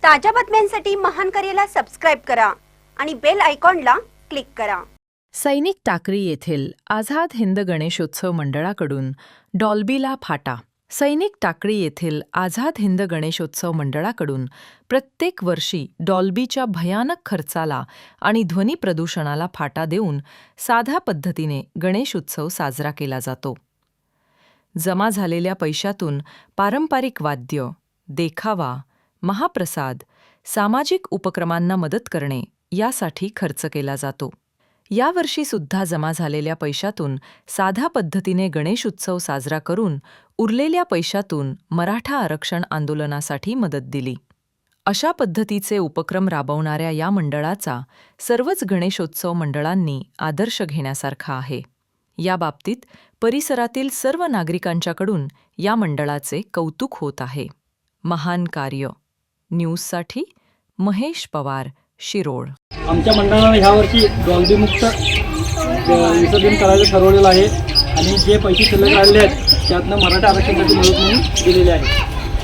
ताज्या बातम्यांसाठी महान करेला सबस्क्राइब करा आणि बेल आयकॉनला क्लिक करा। सैनिक टाकळी येथील आझाद हिंद गणेशोत्सव मंडळाकडून डॉल्बीला फाटा। सैनिक टाकळी येथील आझाद हिंद गणेशोत्सव मंडळाकडून प्रत्येक वर्षी डॉल्बीच्या भयानक खर्चाला आणि ध्वनी प्रदूषणाला फाटा देऊन साध्या पद्धतीने गणेशोत्सव साजरा केला जातो। जमा झालेल्या पैशातून पारंपरिक वाद्य, देखावा, महाप्रसाद, सामाजिक उपक्रमांना मदत करणे यासाठी खर्च केला जातो। यावर्षी सुद्धा जमा झालेल्या पैशातून साध्या पद्धतीने गणेशोत्सव साजरा करून उरलेल्या पैशातून मराठा आरक्षण आंदोलनासाठी मदत दिली। अशा पद्धतीचे उपक्रम राबवणाऱ्या या मंडळाचा सर्वच गणेशोत्सव मंडळांनी आदर्श घेण्यासारखा आहे। या बाबतीत परिसरातील सर्व नागरिकांच्याकडून या मंडळाचे कौतुक होत आहे। महान कार्य न्यूजसाठी महेश पवार, शिरोळ। आमच्या मंडळाने यावर्षी डॉल्बी मुक्त विसर्जन करायचं ठरवलेलं आहे आणि जे पैसे शिल्लक राहिले आहेत त्यातनं मराठा आरक्षणासाठी मदत म्हणून दिलेले आहे।